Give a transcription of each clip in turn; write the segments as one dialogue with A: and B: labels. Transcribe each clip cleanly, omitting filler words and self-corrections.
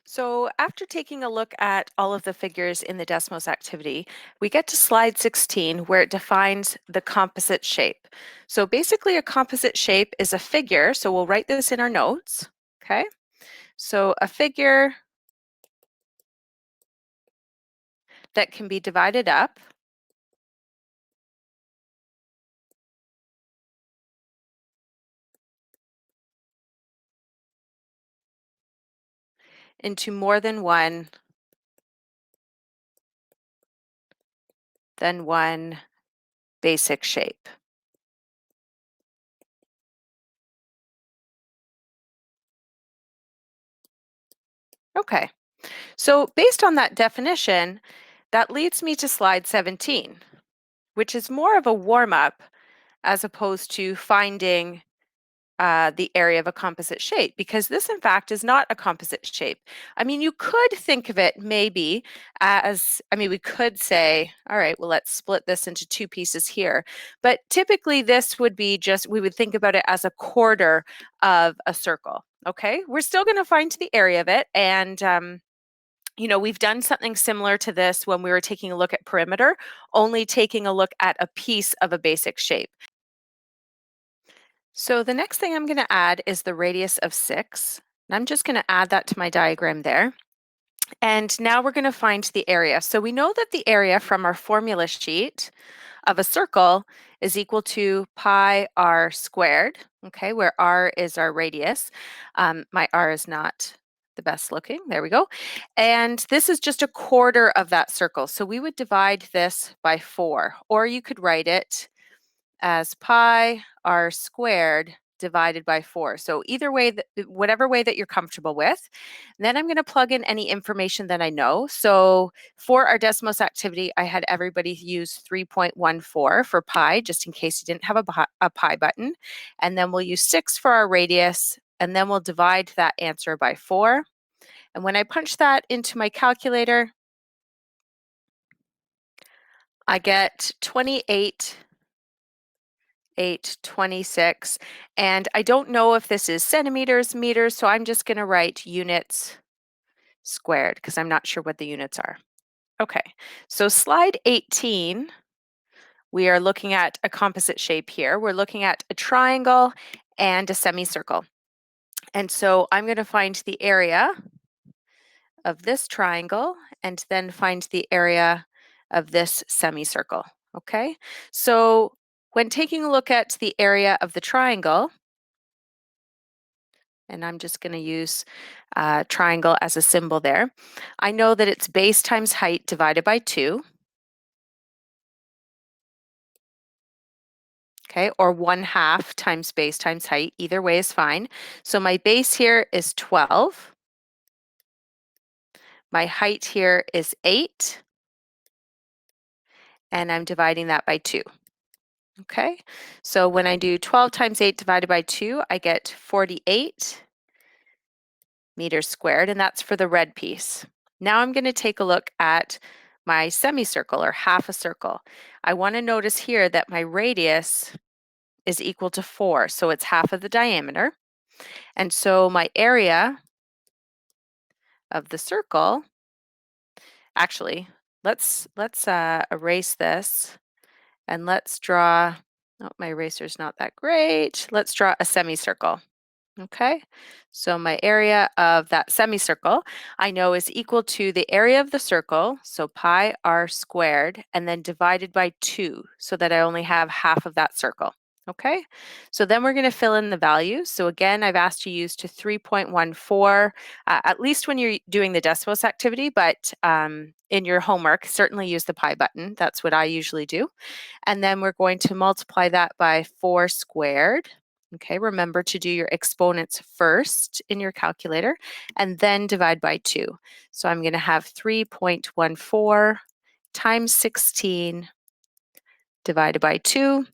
A: So after taking a look at all of the figures in the DESMOS activity, we get to slide 16 where it defines the composite shape. So basically a composite shape is a figure, so we'll write this in our notes, okay? So a figure that can be divided up into more than one basic shape. Okay, so based on that definition, that leads me to slide 17, which is more of a warm-up as opposed to finding the area of a composite shape, because this in fact is not a composite shape. I mean, you could think of it maybe as, we could say, all right, well, let's split this into two pieces here. But typically this would be just, we would think about it as a quarter of a circle. Okay, we're still going to find the area of it. And we've done something similar to this when we were taking a look at perimeter, only taking a look at a piece of a basic shape. So the next thing I'm going to add is the radius of 6. And I'm just going to add that to my diagram there. And now we're going to find the area. So we know that the area from our formula sheet of a circle is equal to pi r squared, okay, where r is our radius. My r is not the best looking. There we go. And this is just a quarter of that circle. So we would divide this by 4, or you could write it as pi r squared divided by 4. So either way, whatever way that you're comfortable with. Then I'm going to plug in any information that I know. So for our DESMOS activity, I had everybody use 3.14 for pi, just in case you didn't have a pi button. And then we'll use 6 for our radius, and then we'll divide that answer by 4. And when I punch that into my calculator, I get 28.826, and I don't know if this is centimeters, meters, so I'm just going to write units squared because I'm not sure what the units are. Okay, so slide 18, we are looking at a composite shape here. We're looking at a triangle and a semicircle. And so I'm going to find the area of this triangle and then find the area of this semicircle. Okay, so when taking a look at the area of the triangle, and I'm just going to use triangle as a symbol there, I know that it's base times height divided by 2. Okay, or 1/2 times base times height. Either way is fine. So my base here is 12. My height here is 8. And I'm dividing that by 2. Okay, so when I do 12 times 8 divided by 2, I get 48 meters squared, and that's for the red piece. Now I'm going to take a look at my semicircle, or half a circle. I want to notice here that my radius is equal to 4, so it's half of the diameter. And so my area of the circle, actually, let's erase this and let's draw, oh, my eraser's not that great. Let's draw a semicircle. Okay, so my area of that semicircle I know is equal to the area of the circle, so pi r squared, and then divided by 2, so that I only have half of that circle. Okay, so then we're going to fill in the values. So again, I've asked you to use to 3.14, at least when you're doing the DESMOS activity, but in your homework, certainly use the pi button. That's what I usually do. And then we're going to multiply that by 4 squared. Okay, remember to do your exponents first in your calculator and then divide by 2. So I'm going to have 3.14 times 16 divided by 2,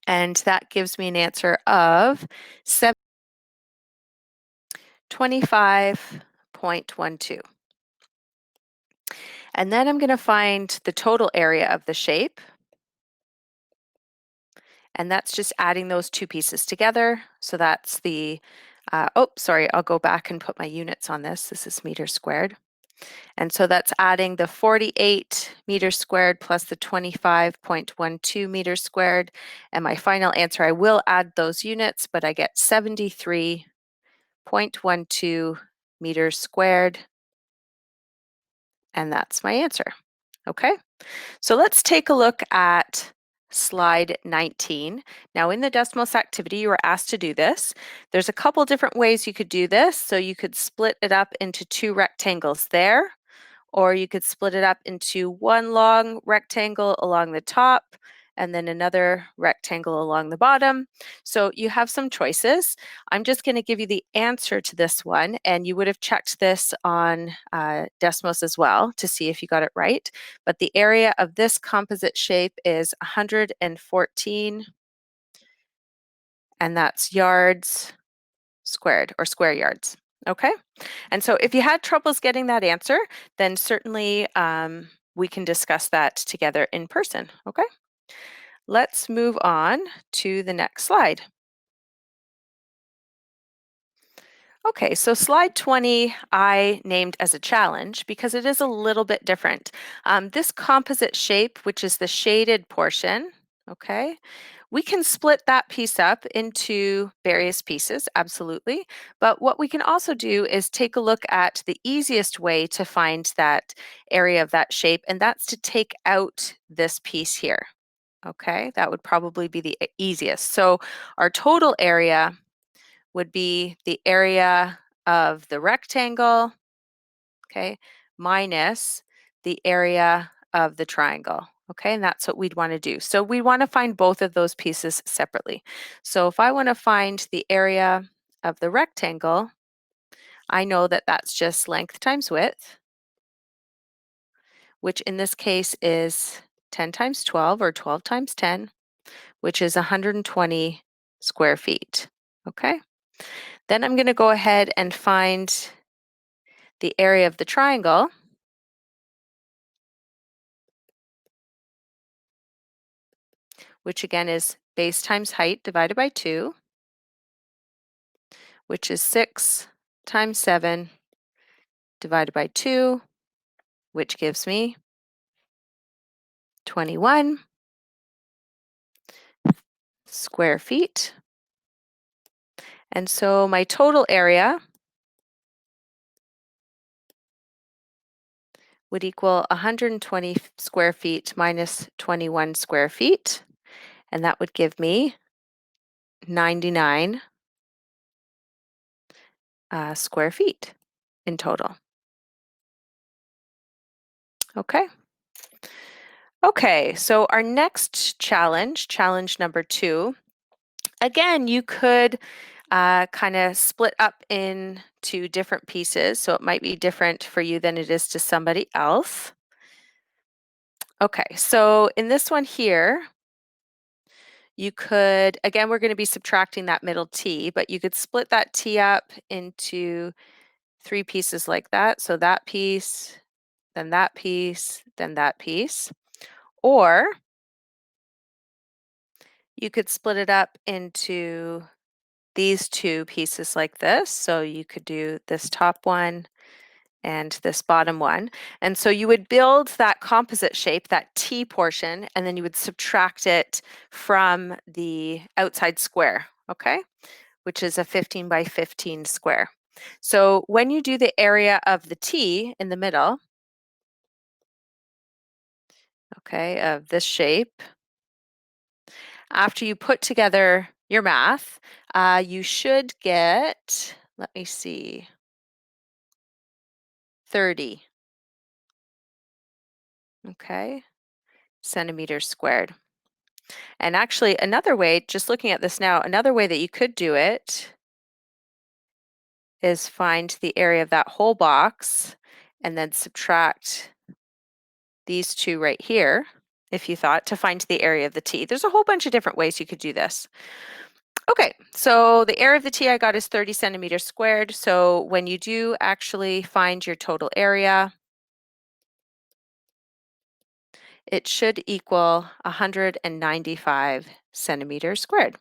A: and that gives me an answer of 25.12. And then I'm going to find the total area of the shape. And that's just adding those two pieces together. So that's the Oh, sorry, I'll go back and put my units on this. This is meters squared. And so that's adding the 48 meters squared plus the 25.12 meters squared. And my final answer, I will add those units, but I get 73.12 meters squared. And that's my answer. Okay, so let's take a look at slide 19. Now in the DESMOS activity, you were asked to do this. There's a couple different ways you could do this. So you could split it up into two rectangles there, or you could split it up into one long rectangle along the top and then another rectangle along the bottom. So you have some choices. I'm just going to give you the answer to this one, and you would have checked this on DESMOS as well to see if you got it right. But the area of this composite shape is 114, and that's yards squared or square yards. Okay, and so if you had troubles getting that answer, then certainly we can discuss that together in person. Okay, let's move on to the next slide. Okay, so slide 20 I named as a challenge because it is a little bit different. This composite shape, which is the shaded portion, okay, we can split that piece up into various pieces, absolutely. But what we can also do is take a look at the easiest way to find that area of that shape, and that's to take out this piece here. Okay, that would probably be the easiest. So our total area would be the area of the rectangle, okay, minus the area of the triangle. Okay, and that's what we'd want to do. So we want to find both of those pieces separately. So if I want to find the area of the rectangle, I know that that's just length times width, which in this case is 10 times 12 or 12 times 10, which is 120 square feet. Okay, then I'm going to go ahead and find the area of the triangle, which again is base times height divided by 2, which is 6 times 7 divided by 2, which gives me 21 square feet. And so my total area would equal 120 square feet minus 21 square feet, and that would give me 99 square feet in total. Okay. Okay, so our next challenge, challenge number 2, again, you could kind of split up into different pieces, so it might be different for you than it is to somebody else. Okay, so in this one here, you could, again, we're going to be subtracting that middle t, but you could split that t up into 3 pieces like that. So that piece, then that piece, then that piece. Or you could split it up into these 2 pieces like this. So you could do this top one and this bottom one. And so you would build that composite shape, that T portion, and then you would subtract it from the outside square, okay? Which is a 15 by 15 square. So when you do the area of the T in the middle, okay, of this shape, after you put together your math, you should get, let me see, 30, okay, centimeters squared. And actually another way, just looking at this now, another way that you could do it is find the area of that whole box and then subtract these 2 right here, if you thought, to find the area of the T. There's a whole bunch of different ways you could do this. Okay, so the area of the T I got is 30 centimeters squared. So when you do actually find your total area, it should equal 195 centimeters squared.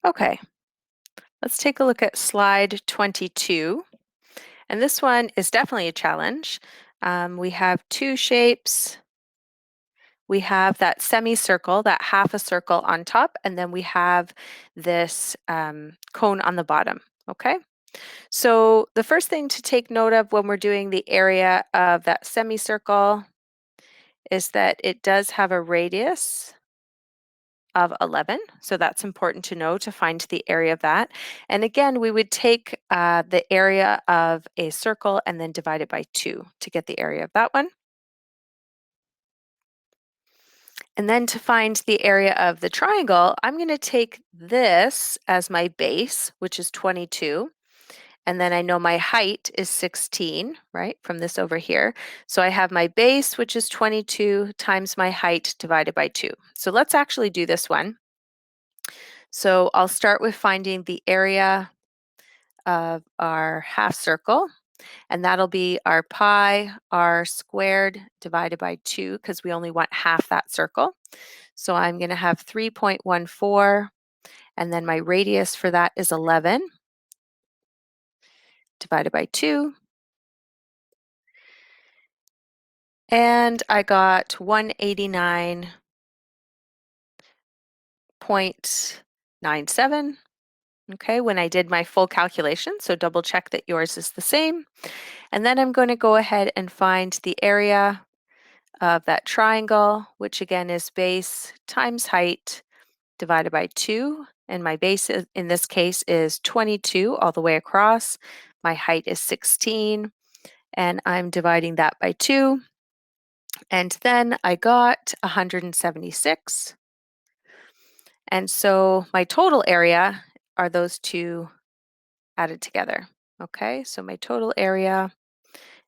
A: Okay, let's take a look at slide 22. And this one is definitely a challenge. We have two shapes. We have that semicircle, that half a circle on top, and then we have this cone on the bottom, okay? So the first thing to take note of when we're doing the area of that semicircle is that it does have a radius of 11. So that's important to know to find the area of that. And again, we would take the area of a circle and then divide it by 2 to get the area of that one. And then to find the area of the triangle, I'm going to take this as my base, which is 22. And then I know my height is 16, right, from this over here. So I have my base, which is 22, times my height divided by 2. So let's actually do this one. So I'll start with finding the area of our half circle, and that'll be our pi r squared divided by 2, because we only want half that circle. So I'm going to have 3.14, and then my radius for that is 11 divided by 2. And I got 189.97, okay, when I did my full calculation. So double check that yours is the same. And then I'm going to go ahead and find the area of that triangle, which again is base times height divided by 2. And my base in this case is 22 all the way across. My height is 16, and I'm dividing that by 2. And then I got 176. And so my total area are those two added together. Okay, so my total area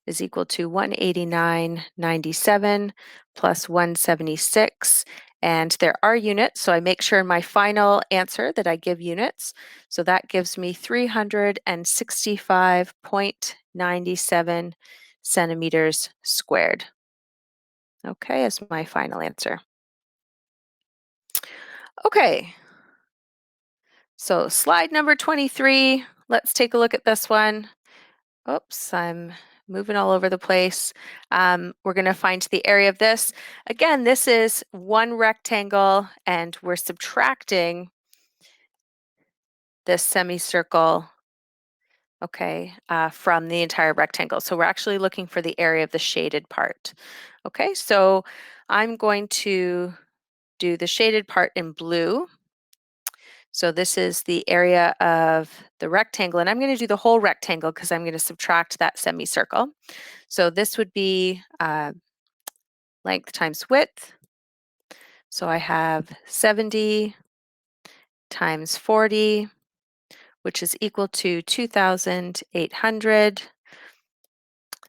A: is equal to 189.97 plus 176. And there are units, so I make sure in my final answer that I give units. So that gives me 365.97 centimeters squared. Okay, as my final answer. Okay, so slide number 23. Let's take a look at this one. Oops, I'm moving all over the place. We're going to find the area of this. Again, this is one rectangle, and we're subtracting this semicircle, okay, from the entire rectangle. So we're actually looking for the area of the shaded part. Okay, so I'm going to do the shaded part in blue. So this is the area of the rectangle, and I'm going to do the whole rectangle because I'm going to subtract that semicircle. So this would be length times width. So I have 70 times 40, which is equal to 2,800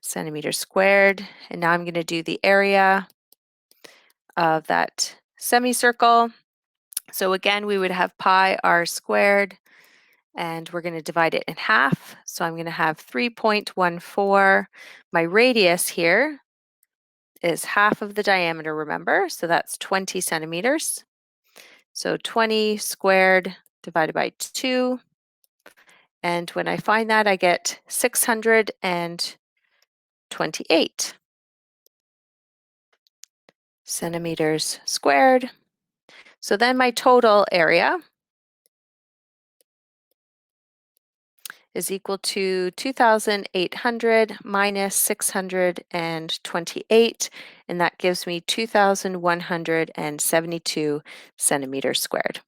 A: centimeters squared. And now I'm going to do the area of that semicircle. So again, we would have pi r squared, and we're going to divide it in half. So I'm going to have 3.14. My radius here is half of the diameter, remember? So that's 20 centimeters. So 20 squared divided by 2. And when I find that, I get 628 centimeters squared. So then my total area is equal to 2,800 minus 628, and that gives me 2,172 centimeters squared.